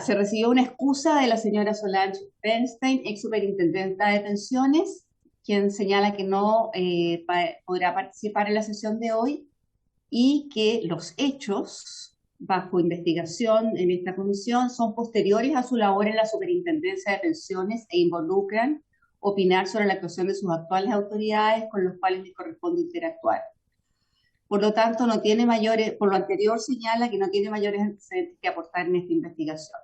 se recibió una excusa de la señora Solange Bernstein, ex superintendenta de pensiones, quien señala que no podrá participar en la sesión de hoy y que los hechos bajo investigación en esta comisión son posteriores a su labor en la superintendencia de pensiones e involucran opinar sobre la actuación de sus actuales autoridades con los cuales les corresponde interactuar. Por lo tanto, no tiene mayores, por lo anterior señala que no tiene mayores antecedentes que aportar en esta investigación.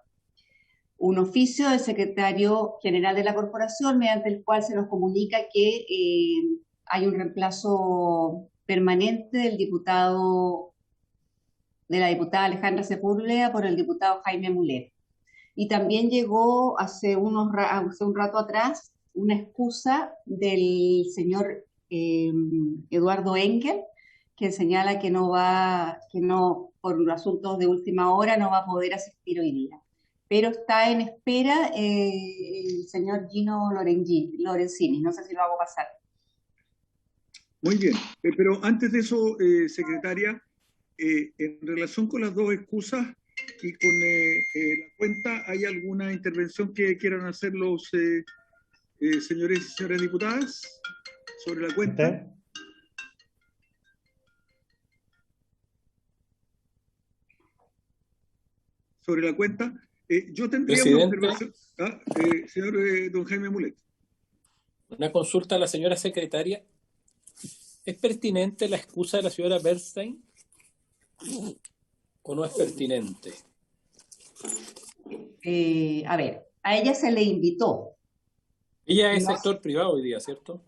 Un oficio del secretario general de la corporación, mediante el cual se nos comunica que hay un reemplazo permanente del diputado, de la diputada Alejandra Sepúlveda por el diputado Jaime Mulet. Y también llegó hace un rato atrás una excusa del señor Eduardo Engel, que señala que por asuntos de última hora no va a poder asistir hoy día. Pero está en espera el señor Gino Lorenzini, no sé si lo hago pasar. Muy bien, pero antes de eso, secretaria, en relación con las dos excusas y con la cuenta, ¿hay alguna intervención que quieran hacer los señores y señoras diputadas sobre la cuenta? Sobre la cuenta. Yo tendría una observación. Señor don Jaime Mulet. Una consulta a la señora secretaria. ¿Es pertinente la excusa de la señora Bernstein o no es pertinente? A ver, a ella se le invitó. Ella es sector privado hoy día, ¿cierto?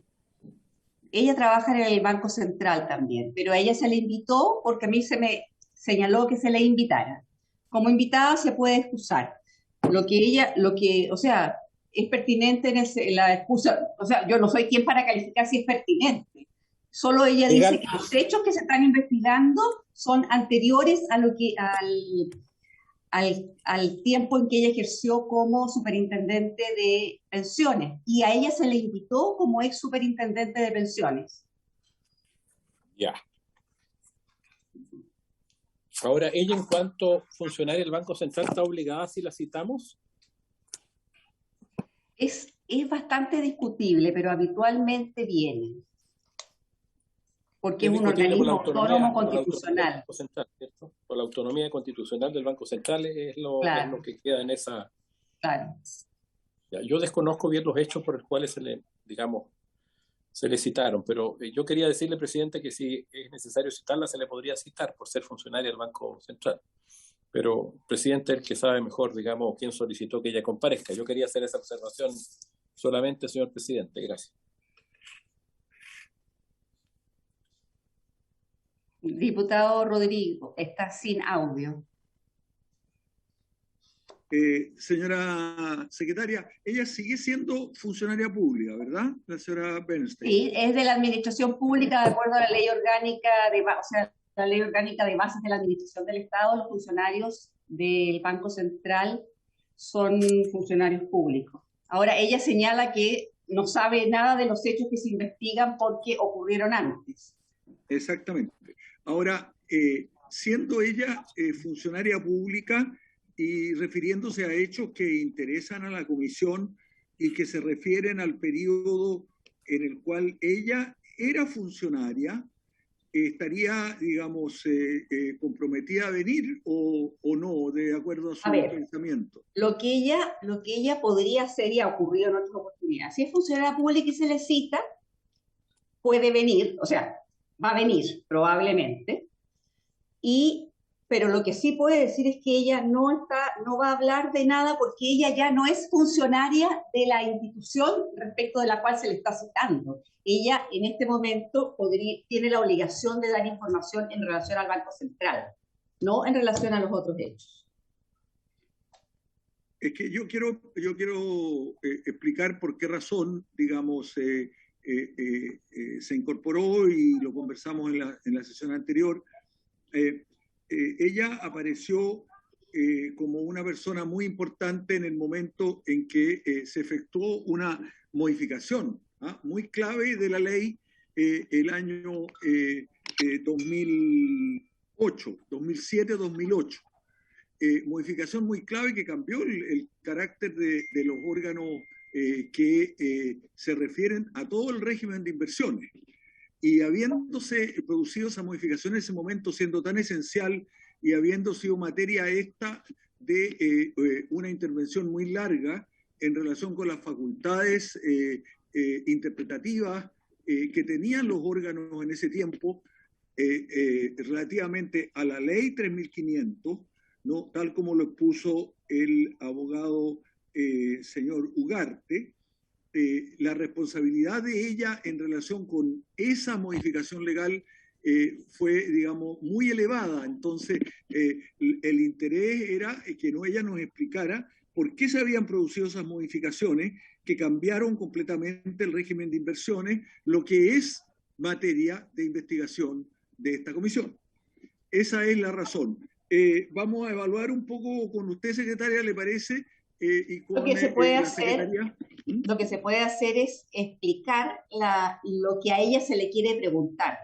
Ella trabaja en el Banco Central también, pero a ella se le invitó porque a mí se me señaló que se le invitara. Como invitada se puede excusar. O sea, es pertinente en la excusa, o sea, yo no soy quien para calificar si es pertinente. Solo ella dice que los hechos que se están investigando son anteriores a lo que al tiempo en que ella ejerció como superintendente de pensiones, y a ella se le invitó como ex superintendente de pensiones. Ya. Ahora, ella en cuanto funcionaria del Banco Central está obligada, si la citamos. Es bastante discutible, pero habitualmente viene. Porque es un organismo autónomo constitucional. Por la autonomía constitucional del Banco Central es lo que queda en esa. Claro. Ya, yo desconozco bien los hechos por los cuales se le citaron, pero yo quería decirle, presidente, que si es necesario citarla, se le podría citar por ser funcionaria del Banco Central. Pero, presidente, el que sabe mejor, digamos, quién solicitó que ella comparezca. Yo quería hacer esa observación solamente, señor presidente. Gracias. Diputado Rodrigo, está sin audio. Señora secretaria, ella sigue siendo funcionaria pública, ¿verdad? La señora Bernstein. Sí, es de la administración pública, de acuerdo a la ley orgánica la ley orgánica de bases de la administración del Estado. Los funcionarios del Banco Central son funcionarios públicos. Ahora, ella señala que no sabe nada de los hechos que se investigan porque ocurrieron antes. Exactamente. Ahora, siendo ella funcionaria pública y refiriéndose a hechos que interesan a la comisión y que se refieren al periodo en el cual ella era funcionaria, ¿estaría, digamos, comprometida a venir o no, de acuerdo a su pensamiento? Lo que ella podría hacer, y ha ocurrido en otras oportunidades, si es funcionaria pública y se le cita, puede venir, o sea, va a venir probablemente, pero lo que sí puede decir es que ella no va a hablar de nada porque ella ya no es funcionaria de la institución respecto de la cual se le está citando. Ella en este momento tiene la obligación de dar información en relación al Banco Central, no en relación a los otros hechos. Es que yo quiero explicar por qué razón, digamos, se incorporó y lo conversamos en la sesión anterior. Ella apareció como una persona muy importante en el momento en que se efectuó una modificación muy clave de la ley el año 2007-2008. modificación muy clave que cambió el carácter de los órganos que se refieren a todo el régimen de inversiones. Y habiéndose producido esa modificación en ese momento, siendo tan esencial y habiendo sido materia esta de una intervención muy larga en relación con las facultades interpretativas que tenían los órganos en ese tiempo, relativamente a la ley 3500, ¿no? Tal como lo expuso el abogado señor Ugarte, la responsabilidad de ella en relación con esa modificación legal fue, digamos, muy elevada. Entonces, el interés era que ella nos explicara por qué se habían producido esas modificaciones que cambiaron completamente el régimen de inversiones, lo que es materia de investigación de esta comisión. Esa es la razón. Vamos a evaluar un poco con usted, secretaria, ¿le parece? Y con lo que se puede la hacer, secretaria. lo que se puede hacer es explicar lo que a ella se le quiere preguntar.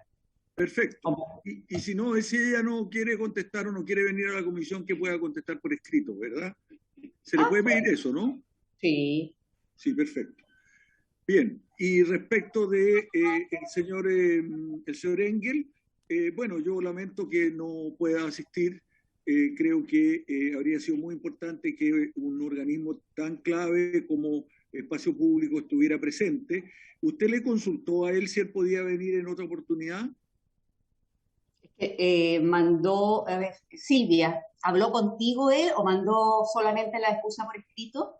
Perfecto. Y si no, si ella no quiere contestar o no quiere venir a la comisión, que pueda contestar por escrito, ¿verdad? Se le puede pedir eso, ¿no? Sí. Sí, perfecto. Bien, y respecto de el señor Engel, bueno, yo lamento que no pueda asistir. Creo que habría sido muy importante que un organismo tan clave como Espacio Público estuviera presente. ¿Usted le consultó a él si él podía venir en otra oportunidad? Mandó, a ver, Silvia, ¿habló contigo él o mandó solamente la excusa por escrito?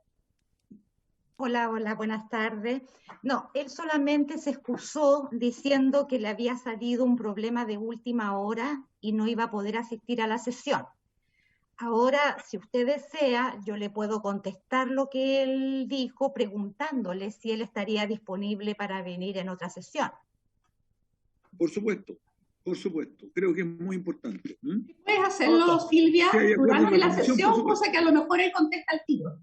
Hola, hola, buenas tardes. No, él solamente se excusó diciendo que le había salido un problema de última hora y no iba a poder asistir a la sesión. Ahora, si usted desea, yo le puedo contestar lo que él dijo preguntándole si él estaría disponible para venir en otra sesión. Por supuesto, por supuesto. Creo que es muy importante. Puedes hacerlo, Silvia, durante la sesión, cosa que a lo mejor él contesta al tiro.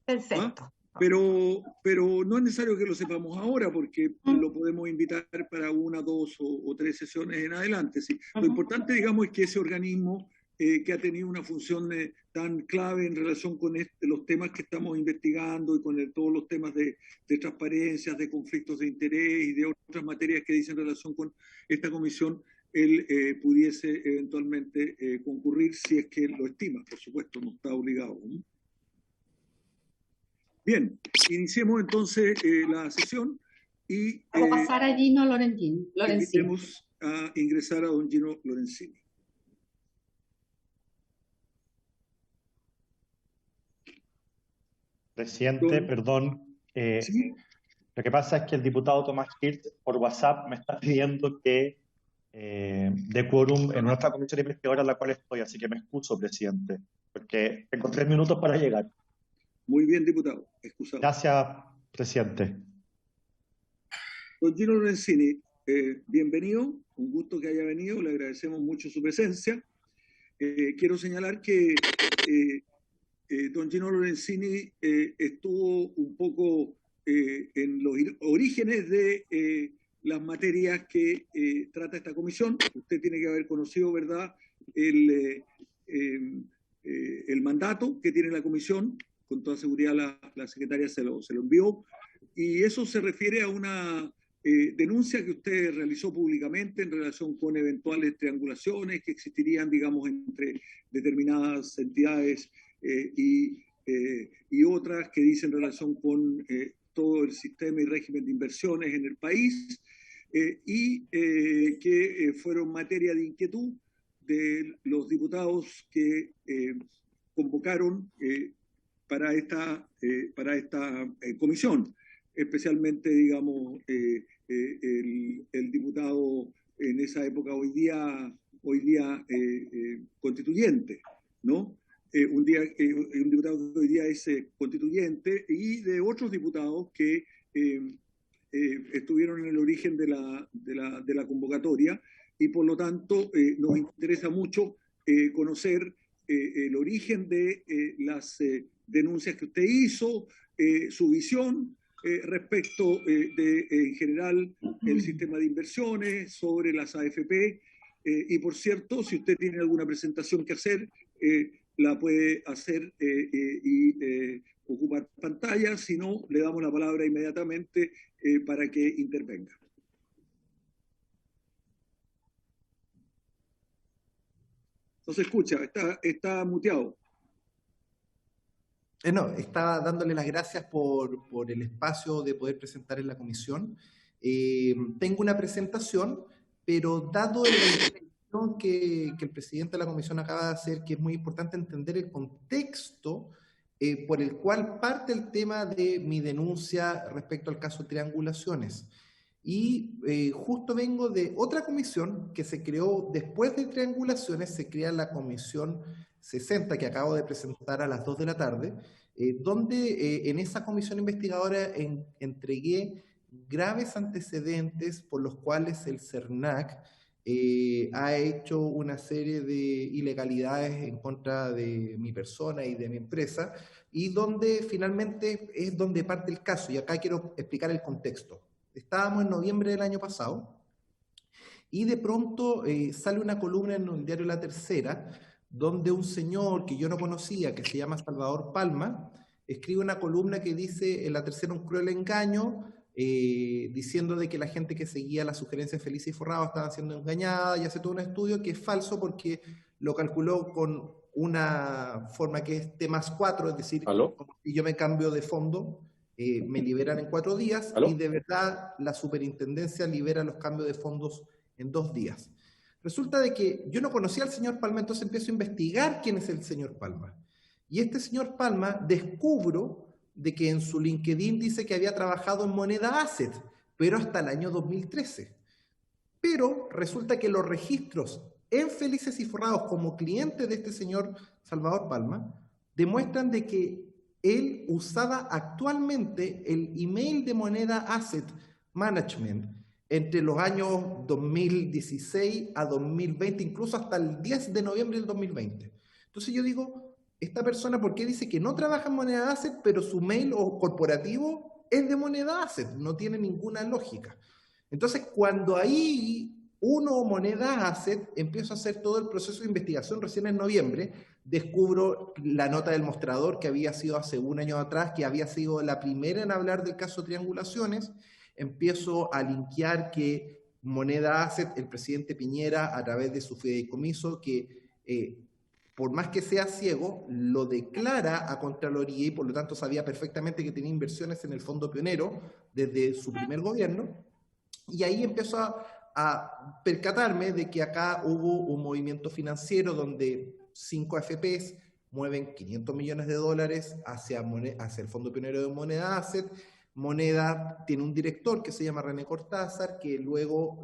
Perfecto. Pero no es necesario que lo sepamos ahora, porque lo podemos invitar para una, dos o tres sesiones en adelante. ¿Sí? Lo importante, digamos, es que ese organismo que ha tenido una función tan clave en relación con los temas que estamos investigando y con todos los temas de transparencias, de conflictos de interés y de otras materias que dicen en relación con esta comisión, él pudiese eventualmente concurrir si es que lo estima. Por supuesto, no está obligado, ¿no? Bien, iniciemos entonces la sesión y vamos a pasar a Gino Lorenzini. Invitemos a ingresar a don Gino Lorenzini. Presidente, perdón. ¿Sí? Lo que pasa es que el diputado Tomás Hirsch por WhatsApp me está pidiendo que dé quórum en nuestra comisión investigadora en la cual estoy, así que me excuso, presidente, porque tengo 3 minutos para llegar. Muy bien, diputado. Excusado. Gracias, presidente. Don Gino Lorenzini, bienvenido. Un gusto que haya venido. Le agradecemos mucho su presencia. Quiero señalar que don Gino Lorenzini estuvo un poco en los orígenes de las materias que trata esta comisión. Usted tiene que haber conocido, ¿verdad?, el mandato que tiene la comisión. Con toda seguridad la secretaria se lo envió, y eso se refiere a una denuncia que usted realizó públicamente en relación con eventuales triangulaciones que existirían, digamos, entre determinadas entidades y otras que dicen relación con todo el sistema y régimen de inversiones en el país, y que fueron materia de inquietud de los diputados que convocaron para esta comisión, especialmente, digamos, el diputado en esa época, hoy día constituyente, ¿no? Un diputado que hoy día es constituyente, y de otros diputados que estuvieron en el origen de la convocatoria, y por lo tanto nos interesa mucho conocer el origen de las denuncias que usted hizo, su visión respecto de, en general, el sistema de inversiones, sobre las AFP, y por cierto, si usted tiene alguna presentación que hacer, la puede hacer y ocupar pantalla. Si no, le damos la palabra inmediatamente para que intervenga. No se escucha, está muteado. No, estaba dándole las gracias por el espacio de poder presentar en la comisión. Tengo una presentación, pero dado la introducción que el presidente de la comisión acaba de hacer, que es muy importante entender el contexto por el cual parte el tema de mi denuncia respecto al caso de triangulaciones. Y justo vengo de otra comisión que se creó después de triangulaciones, se crea la comisión 60, que acabo de presentar a las 2 de la tarde, donde en esa comisión investigadora entregué graves antecedentes por los cuales el CERNAC ha hecho una serie de ilegalidades en contra de mi persona y de mi empresa, y donde finalmente es donde parte el caso, y acá quiero explicar el contexto. Estábamos en noviembre del año pasado, y de pronto sale una columna en el diario La Tercera, donde un señor que yo no conocía, que se llama Salvador Palma, escribe una columna que dice en La Tercera un cruel engaño, diciendo de que la gente que seguía las sugerencias de Felices y Forrado estaba siendo engañada, y hace todo un estudio que es falso porque lo calculó con una forma que es T+4, es decir, si yo me cambio de fondo, me liberan en 4 días. ¿Aló? Y de verdad la superintendencia libera los cambios de fondos en 2 días. Resulta de que yo no conocía al señor Palma, entonces empiezo a investigar quién es el señor Palma. Y este señor Palma descubro de que en su LinkedIn dice que había trabajado en Moneda Asset, pero hasta el año 2013. Pero resulta que los registros en Felices y Forrados como cliente de este señor Salvador Palma demuestran de que él usaba actualmente el email de Moneda Asset Management entre los años 2016 a 2020, incluso hasta el 10 de noviembre del 2020. Entonces yo digo, esta persona, ¿por qué dice que no trabaja en Moneda Asset, pero su mail o corporativo es de Moneda Asset? No tiene ninguna lógica. Entonces, cuando ahí uno, Moneda Asset, empiezo a hacer todo el proceso de investigación recién en noviembre, descubro la nota del mostrador que había sido hace 1 año atrás, que había sido la primera en hablar del caso de triangulaciones. Empiezo a linkear que Moneda Asset, el presidente Piñera, a través de su fideicomiso, que por más que sea ciego, lo declara a Contraloría y por lo tanto sabía perfectamente que tenía inversiones en el Fondo Pionero desde su primer gobierno. Y ahí empiezo a percatarme de que acá hubo un movimiento financiero donde 5 AFPs mueven $500 millones hacia el Fondo Pionero de Moneda Asset. Moneda tiene un director que se llama René Cortázar, que luego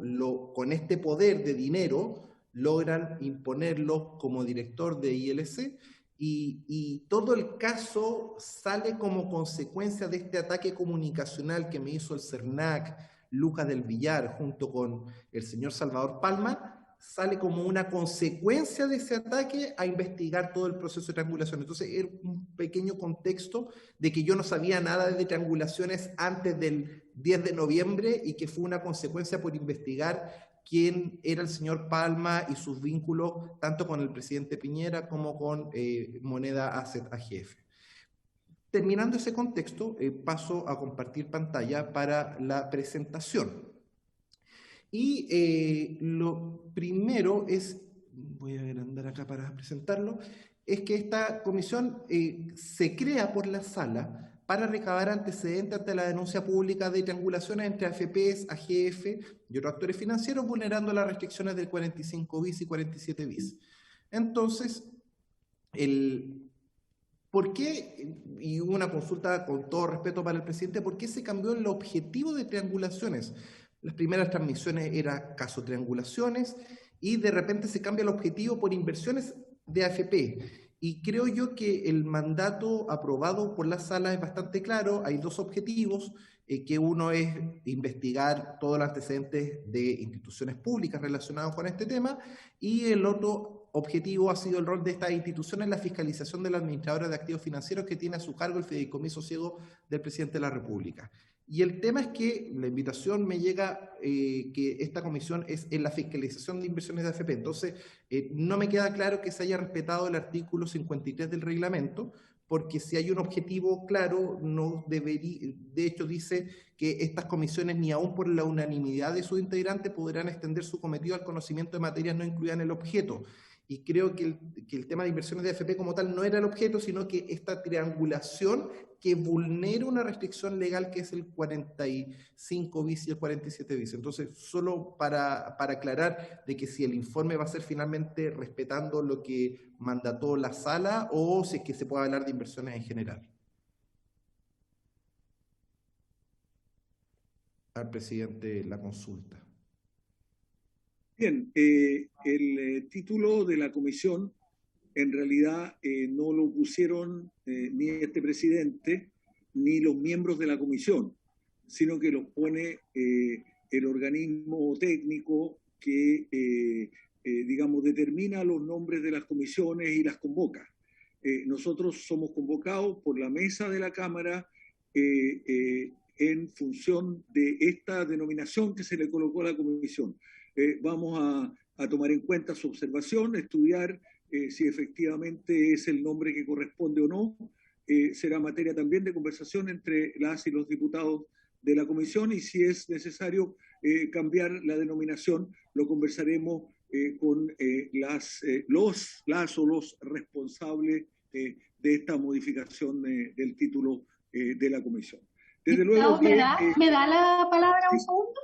con este poder de dinero logran imponerlo como director de ILC, y todo el caso sale como consecuencia de este ataque comunicacional que me hizo el CERNAC, Lucas del Villar, junto con el señor Salvador Palma. Sale como una consecuencia de ese ataque a investigar todo el proceso de triangulación. Entonces, era un pequeño contexto de que yo no sabía nada de triangulaciones antes del 10 de noviembre y que fue una consecuencia por investigar quién era el señor Palma y sus vínculos tanto con el presidente Piñera como con Moneda Asset AGF. Terminando ese contexto, paso a compartir pantalla para la presentación. Y lo primero es, voy a agrandar acá para presentarlo, es que esta comisión se crea por la sala para recabar antecedentes ante la denuncia pública de triangulaciones entre AFPs, AGF y otros actores financieros vulnerando las restricciones del 45 bis y 47 bis. Entonces, ¿por qué? Y hubo una consulta con todo respeto para el presidente, ¿por qué se cambió el objetivo de triangulaciones? Las primeras transmisiones era caso triangulaciones y de repente se cambia el objetivo por inversiones de AFP. Y creo yo que el mandato aprobado por la sala es bastante claro. Hay 2 objetivos, que uno es investigar todos los antecedentes de instituciones públicas relacionados con este tema, y el otro objetivo ha sido el rol de esta institución en la fiscalización de la administradora de activos financieros que tiene a su cargo el fideicomiso ciego del presidente de la República. Y el tema es que la invitación me llega que esta comisión es en la fiscalización de inversiones de AFP. Entonces, no me queda claro que se haya respetado el artículo 53 del reglamento, porque si hay un objetivo claro, no debería, de hecho dice que estas comisiones, ni aún por la unanimidad de sus integrantes, podrán extender su cometido al conocimiento de materias no incluidas en el objeto. Y creo que el tema de inversiones de AFP como tal no era el objeto, sino que esta triangulación que vulnera una restricción legal que es el 45 bis y el 47 bis. Entonces, solo para aclarar de que si el informe va a ser finalmente respetando lo que mandató la sala o si es que se puede hablar de inversiones en general. Al presidente la consulta. Bien, el título de la comisión en realidad no lo pusieron ni este presidente ni los miembros de la comisión, sino que los pone el organismo técnico que, digamos, determina los nombres de las comisiones y las convoca. Nosotros somos convocados por la mesa de la Cámara en función de esta denominación que se le colocó a la comisión. Vamos a tomar en cuenta su observación, estudiar si efectivamente es el nombre que corresponde o no. Será materia también de conversación entre las y los diputados de la comisión, y si es necesario cambiar la denominación, lo conversaremos con los responsables de esta modificación del título de la comisión. Desde luego que, ¿Me da la palabra un segundo?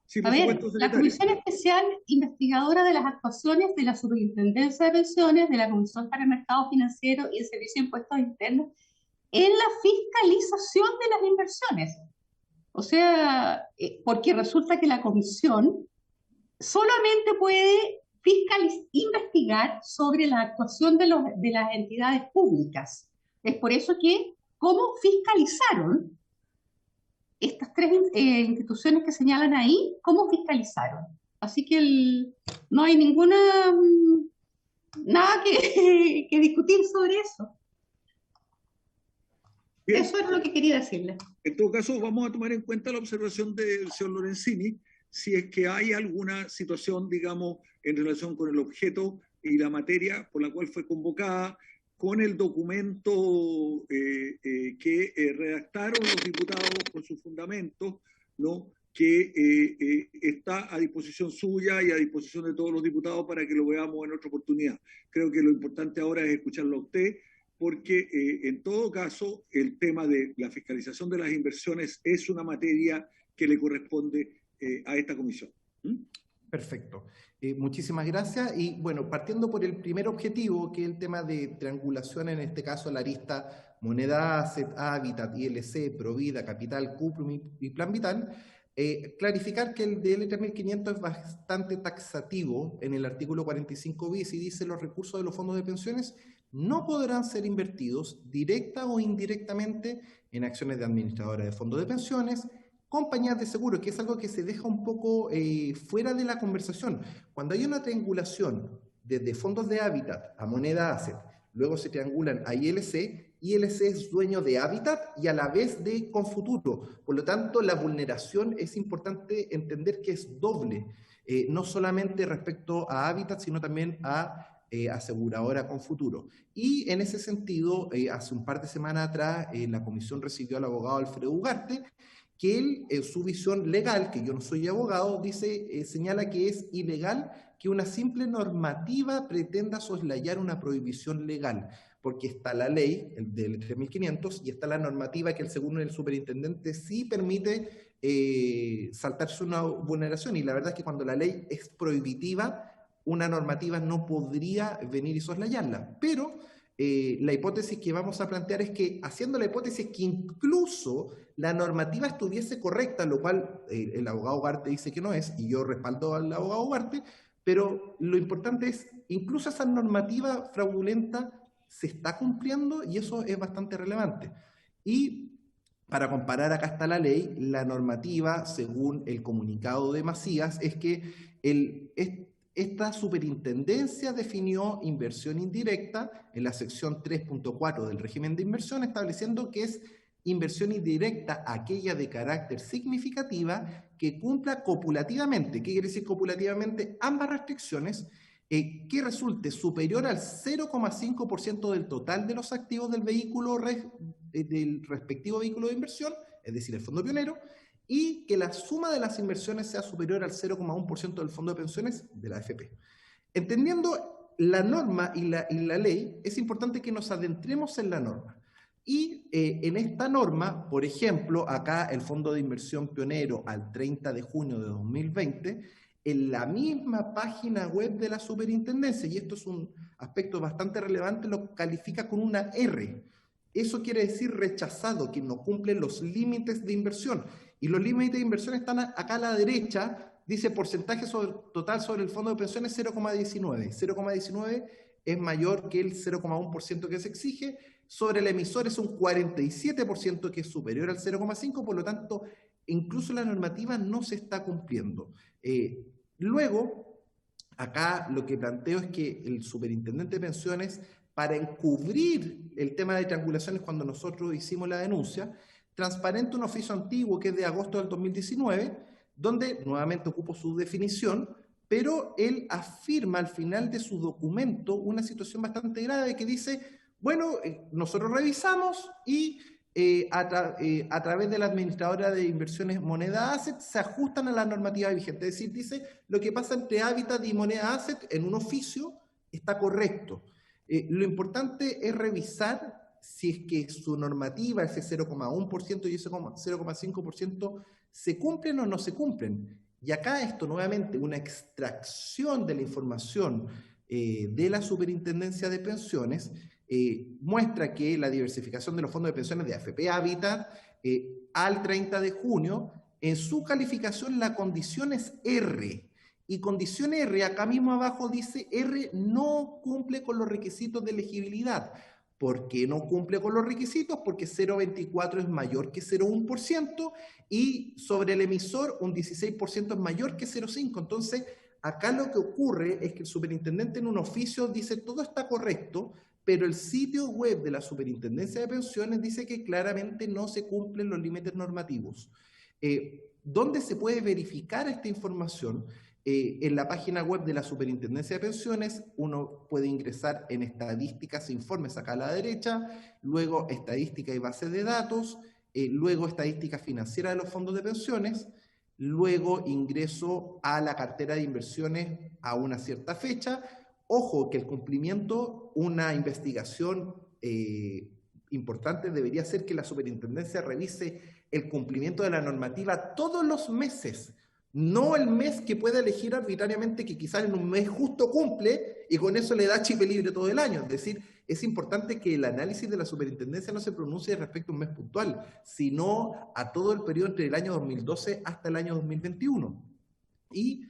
Sí, a ver, la Comisión Especial Investigadora de las Actuaciones de la Superintendencia de Pensiones, de la Comisión para el Mercado Financiero y el Servicio de Impuestos Internos, en la fiscalización de las inversiones. O sea, porque resulta que la Comisión solamente puede investigar sobre la actuación de las entidades públicas. Es por eso que, ¿cómo fiscalizaron estas tres instituciones que señalan ahí? ¿Cómo fiscalizaron? Así que no hay nada que discutir sobre eso. Bien. Eso es lo que quería decirle. En todo caso, vamos a tomar en cuenta la observación del señor Lorenzini, si es que hay alguna situación, digamos, en relación con el objeto y la materia por la cual fue convocada, con el documento que redactaron los diputados con sus fundamentos, ¿no?, que está a disposición suya y a disposición de todos los diputados para que lo veamos en otra oportunidad. Creo que lo importante ahora es escucharlo a usted, porque en todo caso el tema de la fiscalización de las inversiones es una materia que le corresponde a esta comisión. Perfecto. Muchísimas gracias. Y bueno, partiendo por el primer objetivo, que es el tema de triangulación, en este caso la arista Moneda Asset, Habitat, ILC, Provida, Capital, Cuprum y Plan Vital, clarificar que el DL 3500 es bastante taxativo en el artículo 45 bis y dice: los recursos de los fondos de pensiones no podrán ser invertidos directa o indirectamente en acciones de administradora de fondos de pensiones, compañías de seguros, que es algo que se deja un poco fuera de la conversación. Cuando hay una triangulación desde fondos de Habitat a Moneda Asset, luego se triangulan a ILC, ILC es dueño de Habitat y a la vez de Confuturo. Por lo tanto, la vulneración es importante entender que es doble, no solamente respecto a Habitat, sino también a aseguradora Confuturo. Y en ese sentido, hace un par de semanas atrás, la comisión recibió al abogado Alfredo Ugarte, que él, en su visión legal, que yo no soy abogado, dice, señala que es ilegal que una simple normativa pretenda soslayar una prohibición legal, porque está la ley del 3500 y está la normativa que, según el superintendente, sí permite saltarse una vulneración. Y la verdad es que cuando la ley es prohibitiva, una normativa no podría venir y soslayarla. Pero la hipótesis que vamos a plantear es que, haciendo la hipótesis que incluso la normativa estuviese correcta, lo cual el abogado Ugarte dice que no es, y yo respaldo al abogado Ugarte, pero lo importante es, incluso esa normativa fraudulenta se está cumpliendo, y eso es bastante relevante. Y para comparar, acá está la ley, la normativa, según el comunicado de Macías, es que esta superintendencia definió inversión indirecta en la sección 3.4 del régimen de inversión, estableciendo que es inversión indirecta aquella de carácter significativa que cumpla copulativamente. ¿Qué quiere decir copulativamente? Ambas restricciones, que resulte superior al 0,5% del total de los activos del vehículo, del respectivo vehículo de inversión, es decir, el fondo pionero, y que la suma de las inversiones sea superior al 0,1% del fondo de pensiones de la AFP. Entendiendo la norma y la ley, es importante que nos adentremos en la norma. Y en esta norma, por ejemplo, acá el fondo de inversión pionero al 30 de junio de 2020, en la misma página web de la superintendencia, y esto es un aspecto bastante relevante, lo califica con una R. Eso quiere decir rechazado, que no cumple los límites de inversión. Y los límites de inversión están acá a la derecha, dice porcentaje total sobre el fondo de pensiones 0,19. 0,19 es mayor que el 0,1% que se exige. Sobre el emisor es un 47% que es superior al 0,5%, por lo tanto, incluso la normativa no se está cumpliendo. Luego, acá lo que planteo es que el superintendente de pensiones, para encubrir el tema de triangulaciones cuando nosotros hicimos la denuncia, transparenta un oficio antiguo que es de agosto del 2019, donde nuevamente ocupo su definición, pero él afirma al final de su documento una situación bastante grave que dice, bueno, nosotros revisamos y a través de la administradora de inversiones Moneda Asset se ajustan a la normativa vigente. Es decir, dice, lo que pasa entre Habitat y Moneda Asset en un oficio está correcto. Lo importante es revisar si es que su normativa, ese 0,1% y ese 0,5%, se cumplen o no se cumplen. Y acá esto nuevamente, una extracción de la información de la Superintendencia de Pensiones, muestra que la diversificación de los fondos de pensiones de AFP Habitat al 30 de junio, en su calificación la condición es R. Y condición R, acá mismo abajo dice R no cumple con los requisitos de elegibilidad. ¿Por qué no cumple con los requisitos? Porque 0,24 es mayor que 0,1% y sobre el emisor un 16% es mayor que 0,5%. Entonces, acá lo que ocurre es que el superintendente en un oficio dice todo está correcto, pero el sitio web de la Superintendencia de Pensiones dice que claramente no se cumplen los límites normativos. ¿Dónde se puede verificar esta información? En la página web de la Superintendencia de Pensiones uno puede ingresar en estadísticas e informes acá a la derecha, luego estadística y base de datos, luego estadística financiera de los fondos de pensiones, luego ingreso a la cartera de inversiones a una cierta fecha. Ojo que el cumplimiento, una investigación importante debería ser que la superintendencia revise el cumplimiento de la normativa todos los meses, no el mes que pueda elegir arbitrariamente que quizás en un mes justo cumple y con eso le da chip libre todo el año. Es decir, es importante que el análisis de la superintendencia no se pronuncie respecto a un mes puntual, sino a todo el periodo entre el año 2012 hasta el año 2021. Y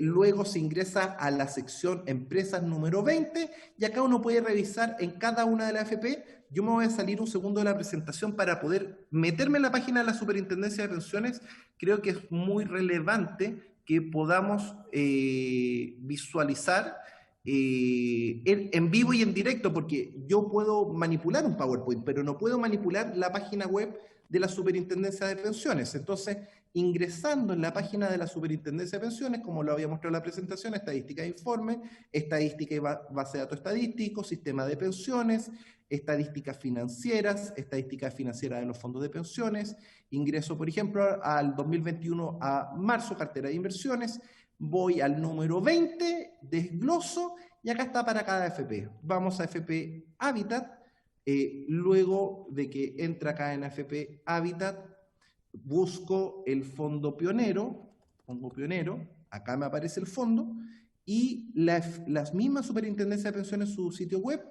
luego se ingresa a la sección Empresas número 20 y acá uno puede revisar en cada una de las AFP. Yo me voy a salir un segundo de la presentación para poder meterme en la página de la Superintendencia de Pensiones. Creo que es muy relevante que podamos visualizar en vivo y en directo, porque yo puedo manipular un PowerPoint, pero no puedo manipular la página web de la Superintendencia de Pensiones. Entonces, ingresando en la página de la Superintendencia de Pensiones, como lo había mostrado en la presentación, estadística de informe, estadística y base de datos estadísticos, sistema de pensiones, estadísticas financieras, estadística financiera de los fondos de pensiones, ingreso, por ejemplo, al 2021 a marzo, cartera de inversiones, voy al número 20, desgloso, y acá está para cada AFP. Vamos a AFP Habitat, luego de que entra acá en AFP Habitat, busco el fondo pionero, acá me aparece el fondo, y las mismas Superintendencias de Pensiones en su sitio web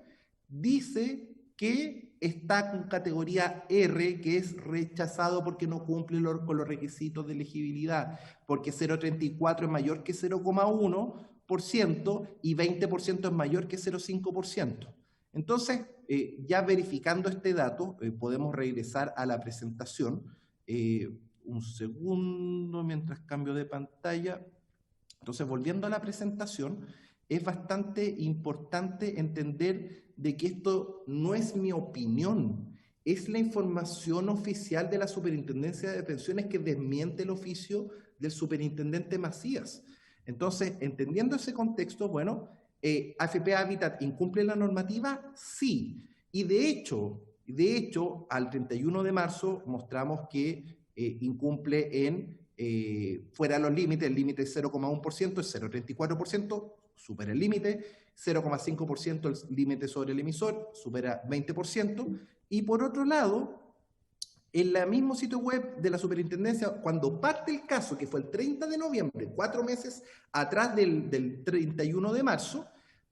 dice que está con categoría R, que es rechazado porque no cumple con los requisitos de elegibilidad, porque 0,34 es mayor que 0,1% y 20% es mayor que 0,5%. Entonces, ya verificando este dato, podemos regresar a la presentación. Un segundo, mientras cambio de pantalla. Entonces, volviendo a la presentación, es bastante importante entender de que esto no es mi opinión, es la información oficial de la Superintendencia de Pensiones que desmiente el oficio del superintendente Macías. Entonces, entendiendo ese contexto, bueno, AFP Habitat incumple la normativa, sí. Y de hecho, al 31 de marzo mostramos que incumple en fuera de los límites. El límite es 0,1%, es 0,34%, supera el límite, 0,5% el límite sobre el emisor, supera 20%, y por otro lado, en el mismo sitio web de la superintendencia, cuando parte el caso, que fue el 30 de noviembre, 4 meses atrás del 31 de marzo,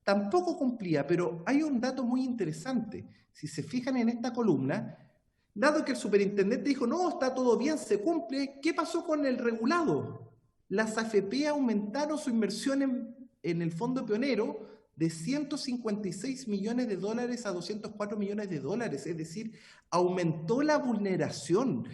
tampoco cumplía, pero hay un dato muy interesante. Si se fijan en esta columna, dado que el superintendente dijo, no, está todo bien, se cumple, ¿qué pasó con el regulado? Las AFP aumentaron su inversión en el fondo pionero de 156 millones de dólares a 204 millones de dólares, es decir, aumentó la vulneración.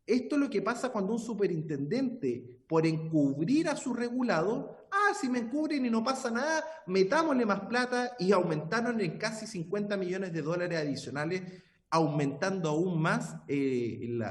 Esto es lo que pasa cuando un superintendente, por encubrir a su regulado, si me encubren y no pasa nada, metámosle más plata, y aumentaron en casi 50 millones de dólares adicionales, aumentando aún más el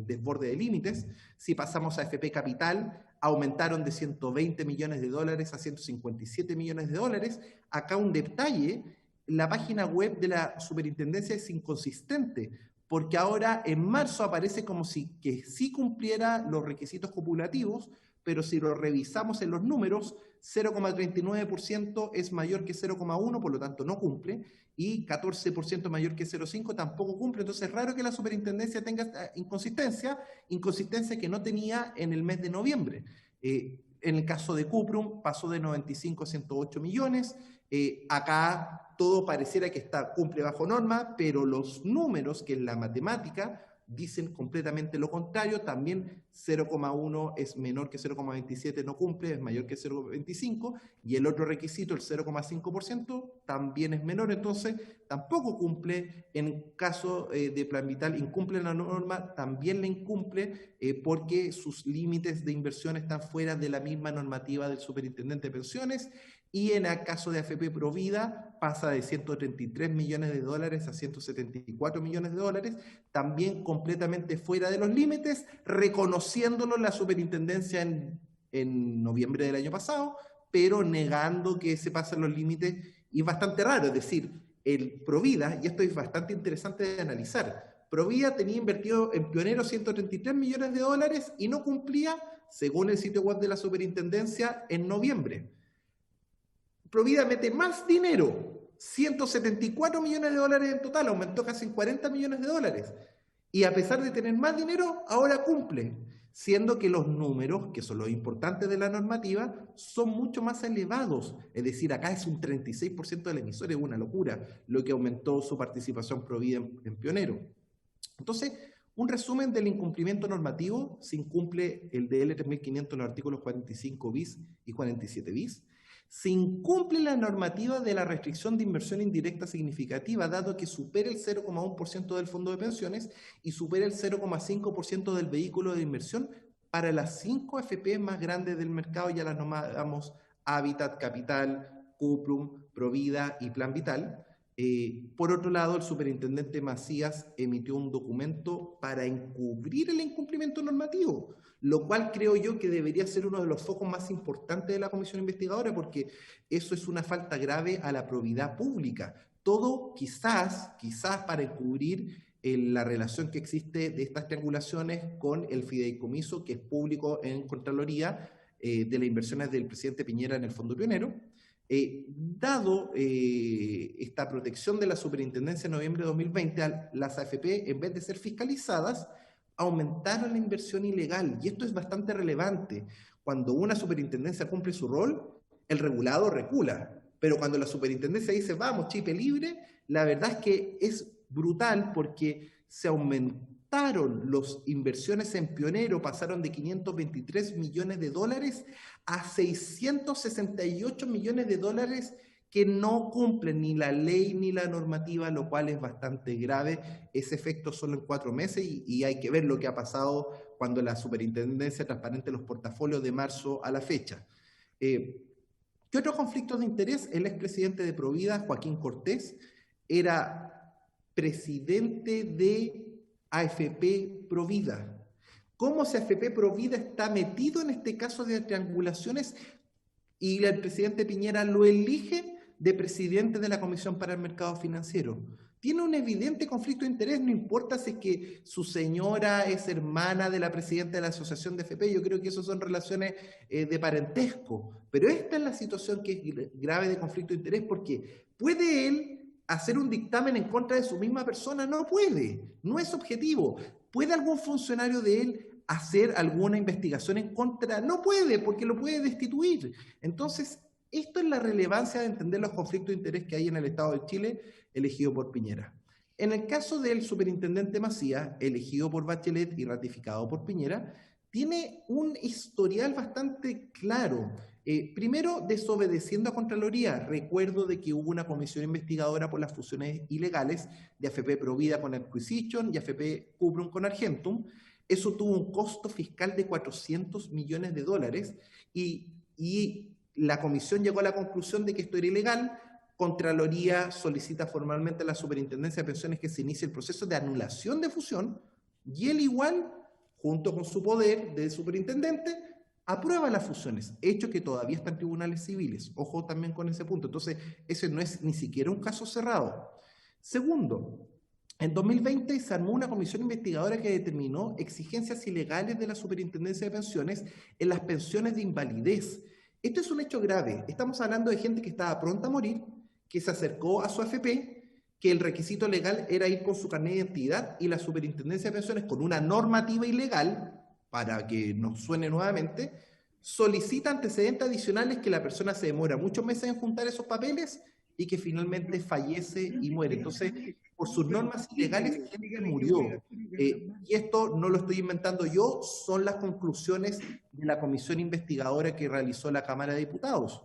desborde de límites. Si pasamos a AFP Capital, aumentaron de 120 millones de dólares a 157 millones de dólares. Acá un detalle, la página web de la superintendencia es inconsistente, porque ahora en marzo aparece como si que sí cumpliera los requisitos copulativos, pero si lo revisamos en los números, 0,39% es mayor que 0,1%, por lo tanto no cumple, y 14% mayor que 0,5% tampoco cumple. Entonces es raro que la superintendencia tenga esta inconsistencia que no tenía en el mes de noviembre. En el caso de Cuprum pasó de 95 a 108 millones, acá todo pareciera que cumple bajo norma, pero los números, que es la matemática, dicen completamente lo contrario. También 0,1 es menor que 0,27, no cumple, es mayor que 0,25, y el otro requisito, el 0,5%, también es menor, entonces tampoco cumple. En caso de Plan Vital, incumple la norma, también la incumple porque sus límites de inversión están fuera de la misma normativa del superintendente de pensiones. Y en el caso de AFP Provida pasa de 133 millones de dólares a 174 millones de dólares, también completamente fuera de los límites, reconociéndolo la superintendencia en noviembre del año pasado, pero negando que se pasen los límites. Y es bastante raro, es decir, el Provida, y esto es bastante interesante de analizar, Provida tenía invertido en Pionero 133 millones de dólares y no cumplía, según el sitio web de la superintendencia, en noviembre. Provida mete más dinero, 174 millones de dólares en total, aumentó casi en 40 millones de dólares. Y a pesar de tener más dinero, ahora cumple, siendo que los números, que son los importantes de la normativa, son mucho más elevados. Es decir, acá es un 36% del emisor, es una locura lo que aumentó su participación Provida en Pionero. Entonces, un resumen del incumplimiento normativo: se incumple el DL 3500 en los artículos 45 bis y 47 bis. Se incumple la normativa de la restricción de inversión indirecta significativa, dado que supera el 0,1% del fondo de pensiones y supera el 0,5% del vehículo de inversión para las 5 AFP más grandes del mercado. Ya las nombramos: Habitat, Capital, Cuprum, Provida y Plan Vital. Por otro lado, el superintendente Macías emitió un documento para encubrir el incumplimiento normativo, lo cual creo yo que debería ser uno de los focos más importantes de la comisión investigadora, porque eso es una falta grave a la probidad pública. Todo quizás para encubrir la relación que existe de estas triangulaciones con el fideicomiso, que es público en Contraloría, de las inversiones del presidente Piñera en el Fondo Pionero. Dado esta protección de la superintendencia en noviembre de 2020, las AFP, en vez de ser fiscalizadas, aumentaron la inversión ilegal. Y esto es bastante relevante. Cuando una superintendencia cumple su rol, el regulado recula. Pero cuando la superintendencia dice, vamos, chipe libre, la verdad es que es brutal, porque se aumentaron las inversiones en Pionero, pasaron de 523 millones de dólares a 668 millones de dólares que no cumplen ni la ley ni la normativa, lo cual es bastante grave. Ese efecto solo en 4 meses, y hay que ver lo que ha pasado cuando la superintendencia transparente los portafolios de marzo a la fecha. ¿Qué otros conflictos de interés? El expresidente de Provida, Joaquín Cortés, era presidente de AFP Provida. ¿Cómo si AFP Provida está metido en este caso de triangulaciones y el presidente Piñera lo elige de presidente de la Comisión para el Mercado Financiero? Tiene un evidente conflicto de interés, no importa si es que su señora es hermana de la presidenta de la Asociación de AFP, yo creo que eso son relaciones de parentesco, pero esta es la situación que es grave de conflicto de interés, porque ¿puede él hacer un dictamen en contra de su misma persona? No puede, no es objetivo. ¿Puede algún funcionario de él hacer alguna investigación en contra? No puede, porque lo puede destituir. Entonces, esto es la relevancia de entender los conflictos de interés que hay en el Estado de Chile, elegido por Piñera. En el caso del superintendente Macías, elegido por Bachelet y ratificado por Piñera, tiene un historial bastante claro. Primero, desobedeciendo a Contraloría. Recuerdo de que hubo una comisión investigadora por las fusiones ilegales de AFP Provida con Acquisition y AFP Cuprum con Argentum. Eso tuvo un costo fiscal de $400 millones y la comisión llegó a la conclusión de que esto era ilegal. Contraloría solicita formalmente a la Superintendencia de Pensiones que se inicie el proceso de anulación de fusión y él igual, junto con su poder de superintendente, aprueba las fusiones, hecho que todavía está en tribunales civiles. Ojo también con ese punto. Entonces, ese no es ni siquiera un caso cerrado. Segundo, en 2020 se armó una comisión investigadora que determinó exigencias ilegales de la Superintendencia de Pensiones en las pensiones de invalidez. Esto es un hecho grave. Estamos hablando de gente que estaba pronta a morir, que se acercó a su AFP, que el requisito legal era ir con su carnet de identidad y la Superintendencia de Pensiones, con una normativa ilegal, para que nos suene nuevamente, solicita antecedentes adicionales que la persona se demora muchos meses en juntar esos papeles y que finalmente fallece y muere. Entonces, por sus normas ilegales, gente murió. Y esto no lo estoy inventando yo, son las conclusiones de la comisión investigadora que realizó la Cámara de Diputados.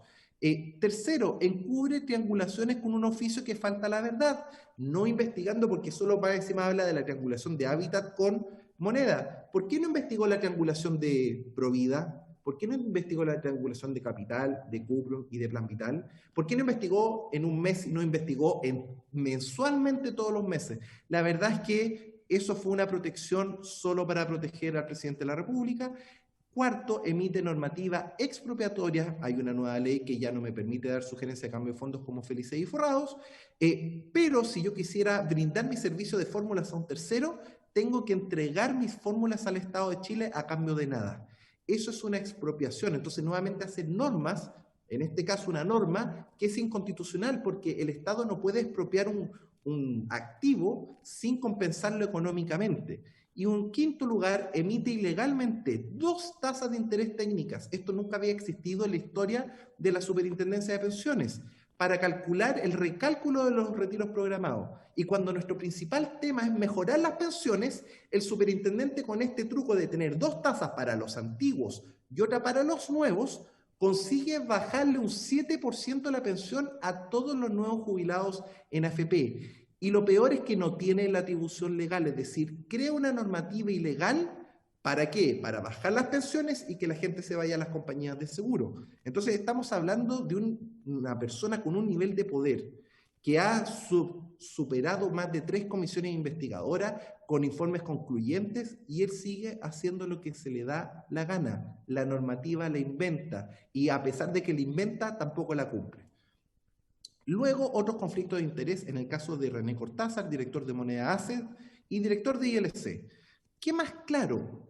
Tercero, encubre triangulaciones con un oficio que falta la verdad, no investigando, porque solo para encima habla de la triangulación de hábitat con moneda. ¿Por qué no investigó la triangulación de Provida? ¿Por qué no investigó la triangulación de Capital, de Cuprum y de Plan Vital? ¿Por qué no investigó en un mes y no investigó mensualmente todos los meses? La verdad es que eso fue una protección solo para proteger al presidente de la República. Cuarto, emite normativa expropiatoria. Hay una nueva ley que ya no me permite dar sugerencia de cambio de fondos como felices y forrados, pero si yo quisiera brindar mi servicio de fórmulas a un tercero, tengo que entregar mis fórmulas al Estado de Chile a cambio de nada. Eso es una expropiación. Entonces, nuevamente hacen normas, en este caso una norma que es inconstitucional, porque el Estado no puede expropiar un activo sin compensarlo económicamente. Y en quinto lugar, emite ilegalmente 2 tasas de interés técnicas. Esto nunca había existido en la historia de la Superintendencia de Pensiones, para calcular el recálculo de los retiros programados. Y cuando nuestro principal tema es mejorar las pensiones, el superintendente, con este truco de tener 2 tasas para los antiguos y otra para los nuevos, consigue bajarle un 7% la pensión a todos los nuevos jubilados en AFP. Y lo peor es que no tiene la atribución legal, es decir, crea una normativa ilegal. ¿Para qué? Para bajar las pensiones y que la gente se vaya a las compañías de seguro. Entonces estamos hablando de una persona con un nivel de poder que ha superado más de 3 comisiones investigadoras con informes concluyentes, y él sigue haciendo lo que se le da la gana. La normativa la inventa, y a pesar de que la inventa, tampoco la cumple. Luego, otros conflictos de interés en el caso de René Cortázar, director de Moneda Asset y director de ILC. ¿Qué más claro?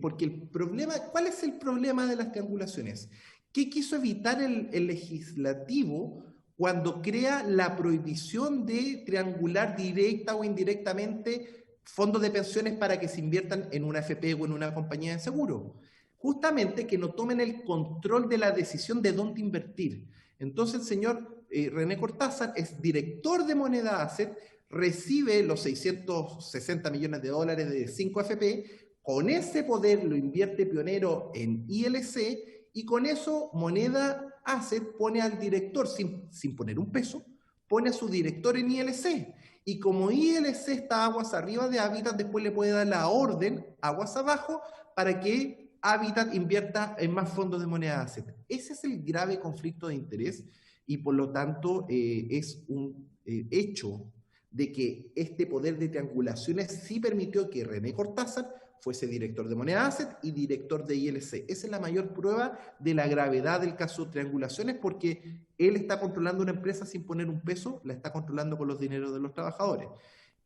Porque el problema, ¿cuál es el problema de las triangulaciones? ¿Qué quiso evitar el legislativo cuando crea la prohibición de triangular directa o indirectamente fondos de pensiones para que se inviertan en una AFP o en una compañía de seguro? Justamente que no tomen el control de la decisión de dónde invertir. Entonces el señor René Cortázar es director de Moneda Asset, recibe los $660 millones de 5 AFP, con ese poder lo invierte Pionero en ILC, y con eso Moneda Asset pone al director, sin poner un peso, pone a su director en ILC. Y como ILC está aguas arriba de Hábitat, después le puede dar la orden, aguas abajo, para que Habitat invierta en más fondos de moneda asset. Ese es el grave conflicto de interés y por lo tanto es un hecho de que este poder de triangulaciones sí permitió que René Cortázar fuese director de Moneda Asset y director de ILC. Esa es la mayor prueba de la gravedad del caso de triangulaciones, porque él está controlando una empresa sin poner un peso, la está controlando con los dineros de los trabajadores.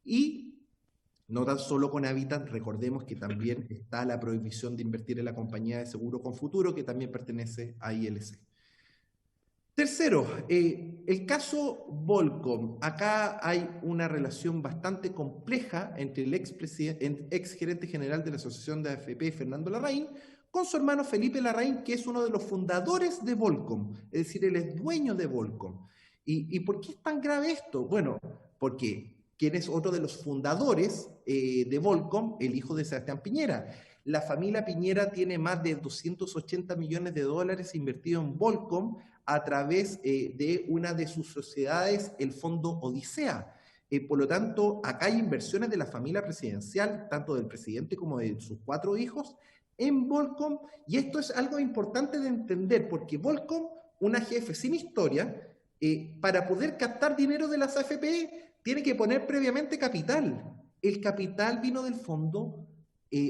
Y no tan solo con Habitat, recordemos que también está la prohibición de invertir en la compañía de seguro con futuro, que también pertenece a ILC. Tercero, el caso Volcom. Acá hay una relación bastante compleja entre el ex gerente general de la Asociación de AFP, Fernando Larraín, con su hermano Felipe Larraín, que es uno de los fundadores de Volcom, es decir, él es dueño de Volcom. ¿Y por qué es tan grave esto? Bueno, porque ¿quién es otro de los fundadores de Volcom? El hijo de Sebastián Piñera. La familia Piñera tiene más de 280 millones de dólares invertidos en Volcom a través de una de sus sociedades, el Fondo Odisea. Por lo tanto, acá hay inversiones de la familia presidencial, tanto del presidente como de sus 4 hijos, en Volcom, y esto es algo importante de entender, porque Volcom, una jefe sin historia, para poder captar dinero de las AFP, tiene que poner previamente capital. El capital vino del Fondo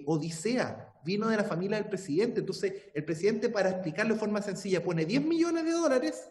Odisea, vino de la familia del presidente. Entonces, el presidente, para explicarlo de forma sencilla, pone 10 millones de dólares,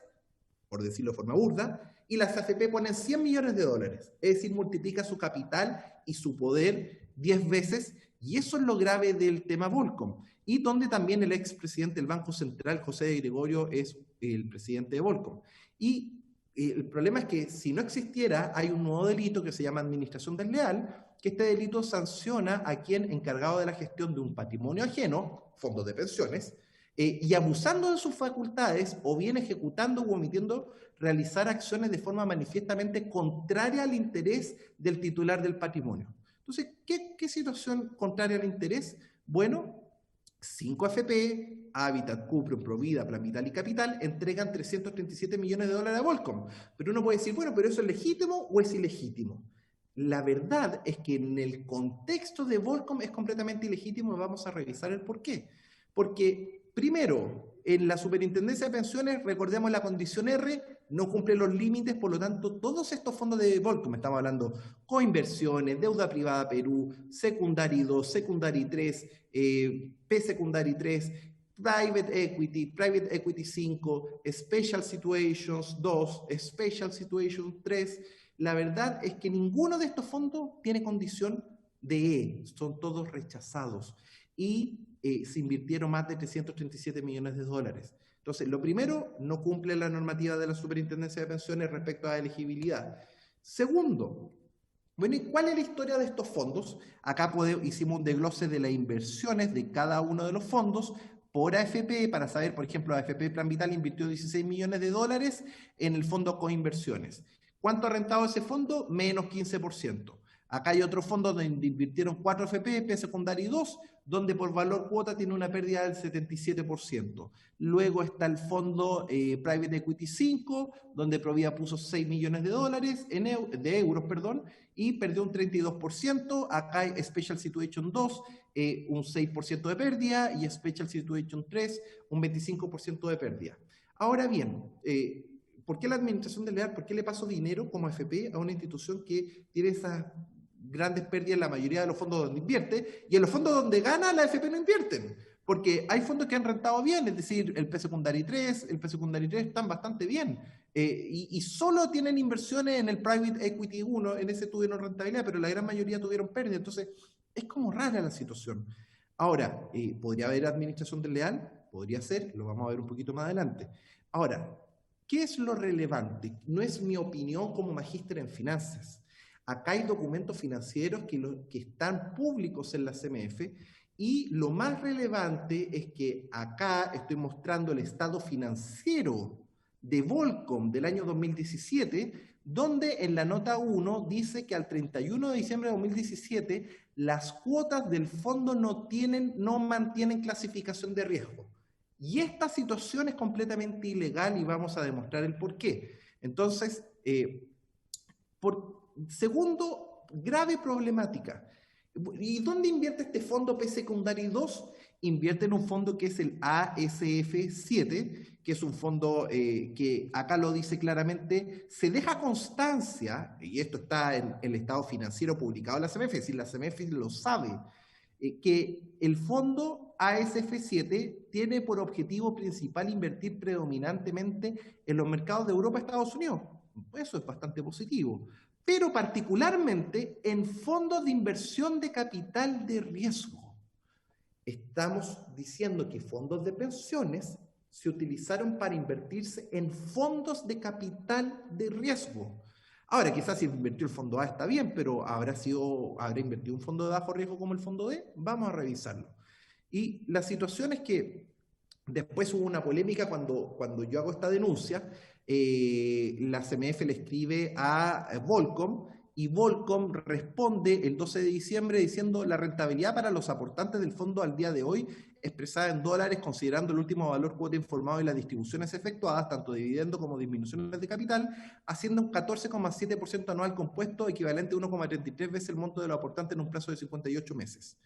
por decirlo de forma burda, y las AFP ponen 100 millones de dólares. Es decir, multiplica su capital y su poder 10 veces, y eso es lo grave del tema Volcom. Y donde también el expresidente del Banco Central, José de Gregorio, es el presidente de Volcom. Y el problema es que si no existiera, hay un nuevo delito que se llama administración desleal, que este delito sanciona a quien encargado de la gestión de un patrimonio ajeno, fondos de pensiones, y abusando de sus facultades o bien ejecutando u omitiendo realizar acciones de forma manifiestamente contraria al interés del titular del patrimonio. Entonces, ¿qué situación contraria al interés? Bueno, 5 AFP, Habitat, Cuprum, Provida, Plan Vital y Capital entregan 337 millones de dólares a Volcom. Pero uno puede decir, bueno, ¿pero eso es legítimo o es ilegítimo? La verdad es que en el contexto de Volcom es completamente ilegítimo y vamos a revisar el por qué. Porque, primero, en la Superintendencia de Pensiones, recordemos la condición R, no cumple los límites, por lo tanto, todos estos fondos de Volcom, estamos hablando coinversiones, deuda privada Perú, Secundari 2, Secundari 3, P Secundari 3, Private Equity 5, Special Situations 2, Special Situations 3. La verdad es que ninguno de estos fondos tiene condición de E, son todos rechazados. Y se invirtieron más de 337 millones de dólares. Entonces, lo primero, no cumple la normativa de la Superintendencia de Pensiones respecto a la elegibilidad. Segundo, bueno, ¿y cuál es la historia de estos fondos? Acá hicimos un desglose de las inversiones de cada uno de los fondos por AFP, para saber, por ejemplo, AFP Plan Vital invirtió 16 millones de dólares en el fondo Coinversiones. ¿Cuánto ha rentado ese fondo? Menos 15%. Acá hay otro fondo donde invirtieron 4 AFP, P Secundari 2, donde por valor cuota tiene una pérdida del 77%. Luego está el fondo Private Equity 5, donde Provida puso 6 millones de dólares, de euros, y perdió un 32%. Acá hay Special Situation 2, un 6% de pérdida, y Special Situation 3, un 25% de pérdida. Ahora bien, ¿por qué la administración desleal? ¿Por qué le pasó dinero como AFP a una institución que tiene esas grandes pérdidas en la mayoría de los fondos donde invierte, y en los fondos donde gana la AFP no invierten? Porque hay fondos que han rentado bien, es decir, el P Secundari 3, están bastante bien, y solo tienen inversiones en el Private Equity 1, en ese tuvieron rentabilidad, pero la gran mayoría tuvieron pérdida. Entonces, es como rara la situación. Ahora, ¿podría haber administración desleal? Podría ser, lo vamos a ver un poquito más adelante. Ahora, ¿qué es lo relevante? No es mi opinión como magíster en finanzas. Acá hay documentos financieros que están públicos en la CMF, y lo más relevante es que acá estoy mostrando el estado financiero de Volcom del año 2017, donde en la nota 1 dice que al 31 de diciembre de 2017 las cuotas del fondo no mantienen clasificación de riesgo. Y esta situación es completamente ilegal y vamos a demostrar el por qué. Entonces, segundo, grave problemática. ¿Y dónde invierte este fondo P Secundari 2? invierte en un fondo que es el ASF7, que es un fondo que acá lo dice claramente, se deja constancia, y esto está en el estado financiero publicado de la CMF, es decir, la CMF lo sabe, que el fondo ASF7 tiene por objetivo principal invertir predominantemente en los mercados de Europa y Estados Unidos. Eso es bastante positivo, pero particularmente en fondos de inversión de capital de riesgo. Estamos diciendo que fondos de pensiones se utilizaron para invertirse en fondos de capital de riesgo. Ahora, quizás si invirtió el fondo A está bien, pero habrá invertido un fondo de bajo riesgo como el fondo D. Vamos a revisarlo. Y la situación es que después hubo una polémica cuando yo hago esta denuncia. La CMF le escribe a Volcom y Volcom responde el 12 de diciembre diciendo: la rentabilidad para los aportantes del fondo al día de hoy, expresada en dólares, considerando el último valor cuota informado y las distribuciones efectuadas, tanto dividendo como disminuciones de capital, asciende a un 14,7% anual compuesto, equivalente a 1,33 veces el monto de los aportantes en un plazo de 58 meses.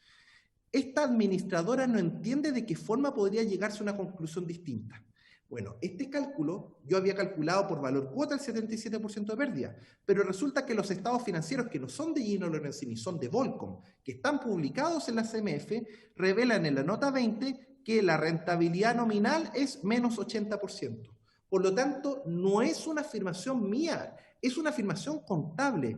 Esta administradora no entiende de qué forma podría llegarse a una conclusión distinta. Bueno, este cálculo, yo había calculado por valor cuota el 77% de pérdida, pero resulta que los estados financieros que no son de Gino Lorenzini, son de Volcom, que están publicados en la CMF, revelan en la nota 20 que la rentabilidad nominal es menos 80%. Por lo tanto, no es una afirmación mía, es una afirmación contable.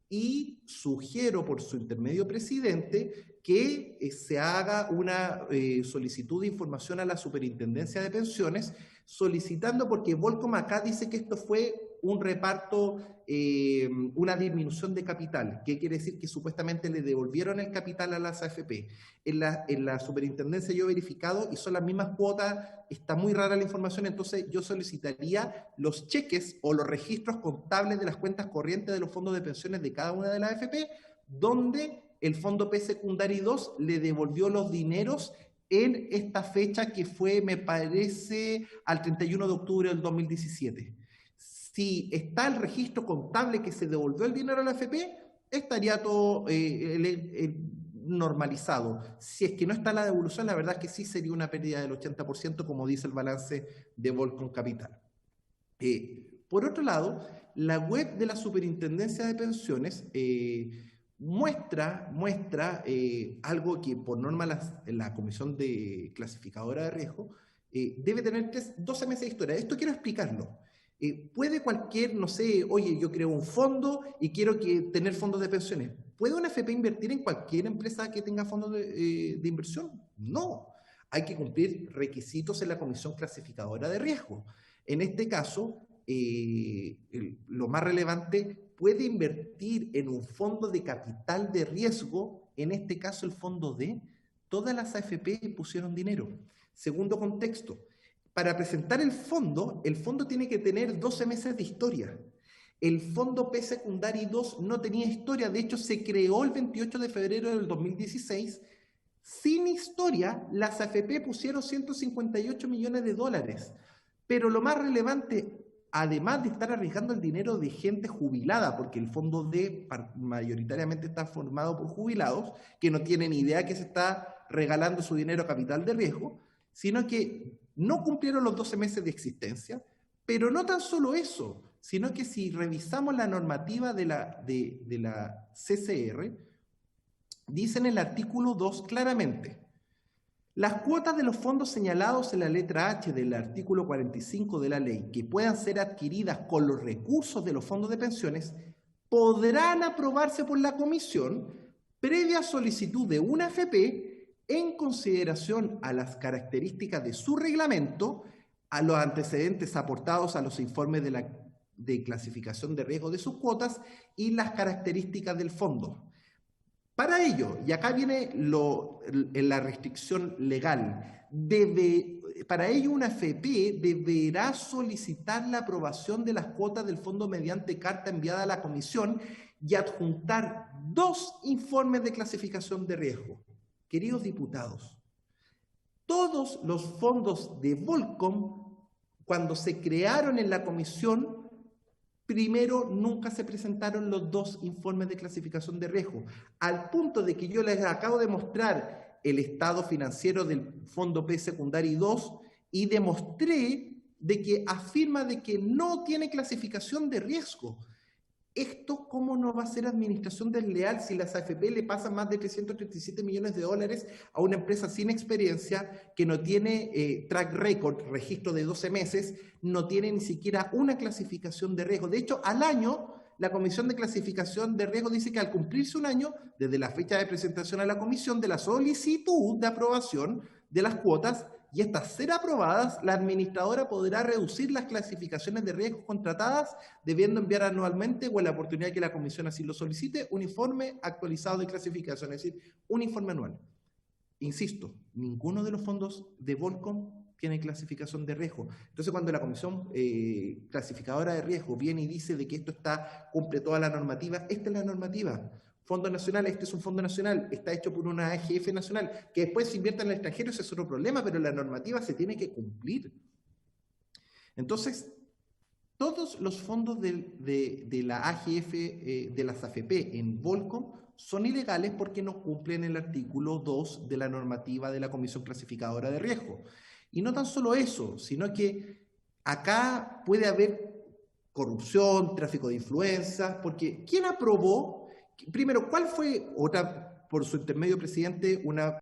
Y sugiero por su intermedio presidente que se haga una solicitud de información a la Superintendencia de Pensiones, solicitando, porque Volcom acá dice que esto fue un reparto, una disminución de capital, que quiere decir que supuestamente le devolvieron el capital a las AFP. En la superintendencia yo he verificado y son las mismas cuotas, está muy rara la información, entonces yo solicitaría los cheques o los registros contables de las cuentas corrientes de los fondos de pensiones de cada una de las AFP, donde el fondo P secundario 2 le devolvió los dineros en esta fecha que fue, me parece, al 31 de octubre del 2017. Si está el registro contable que se devolvió el dinero a la AFP, estaría todo normalizado. Si es que no está la devolución, la verdad es que sí sería una pérdida del 80%, como dice el balance de Volcom Capital. Por otro lado, la web de la Superintendencia de Pensiones muestra algo que por norma la Comisión de Clasificadora de Riesgo debe tener 12 meses de historia. Esto quiero explicarlo. Puede cualquier, no sé, oye, yo creo un fondo y quiero tener fondos de pensiones. ¿Puede una AFP invertir en cualquier empresa que tenga fondos de inversión? No. Hay que cumplir requisitos en la Comisión Clasificadora de Riesgo. En este caso, lo más relevante, puede invertir en un fondo de capital de riesgo, en este caso el fondo D. Todas las AFP pusieron dinero. Segundo contexto, para presentar el fondo tiene que tener 12 meses de historia. El fondo P secundario 2 no tenía historia, de hecho se creó el 28 de febrero del 2016. Sin historia, las AFP pusieron 158 millones de dólares. Pero lo más relevante, además de estar arriesgando el dinero de gente jubilada, porque el fondo D mayoritariamente está formado por jubilados que no tienen idea que se está regalando su dinero a capital de riesgo, sino que no cumplieron los 12 meses de existencia, pero no tan solo eso, sino que si revisamos la normativa de la CCR, dice en el artículo 2 claramente: las cuotas de los fondos señalados en la letra H del artículo 45 de la ley que puedan ser adquiridas con los recursos de los fondos de pensiones podrán aprobarse por la comisión previa solicitud de una AFP en consideración a las características de su reglamento, a los antecedentes aportados a los informes de clasificación de riesgo de sus cuotas y las características del fondo. Para ello, y acá viene la restricción legal, para ello una AFP deberá solicitar la aprobación de las cuotas del fondo mediante carta enviada a la comisión y adjuntar 2 informes de clasificación de riesgo. Queridos diputados, todos los fondos de Volcom, cuando se crearon en la comisión, primero nunca se presentaron los 2 informes de clasificación de riesgo, al punto de que yo les acabo de mostrar el estado financiero del Fondo P secundario 2 y demostré de que afirma de que no tiene clasificación de riesgo. ¿Esto cómo no va a ser administración desleal si las AFP le pasan más de 337 millones de dólares a una empresa sin experiencia que no tiene track record, registro de 12 meses, no tiene ni siquiera una clasificación de riesgo? De hecho, al año, la Comisión de Clasificación de Riesgo dice que al cumplirse un año, desde la fecha de presentación a la Comisión de la solicitud de aprobación de las cuotas, y estas ser aprobadas, la administradora podrá reducir las clasificaciones de riesgos contratadas, debiendo enviar anualmente, o en la oportunidad que la comisión así lo solicite, un informe actualizado de clasificación, es decir, un informe anual. Insisto, ninguno de los fondos de Volcom tiene clasificación de riesgo. Entonces, cuando la comisión clasificadora de riesgo viene y dice de que esto cumple toda la normativa, esta es la normativa. Fondo nacional, este es un fondo nacional, está hecho por una AGF nacional, que después se invierta en el extranjero, ese es otro problema, pero la normativa se tiene que cumplir. Entonces, todos los fondos de la AGF, de las AFP en Volcom, son ilegales porque no cumplen el artículo 2 de la normativa de la Comisión Clasificadora de Riesgo. Y no tan solo eso, sino que acá puede haber corrupción, tráfico de influencias, porque ¿quién aprobó? Primero, ¿cuál fue, por su intermedio, presidente, una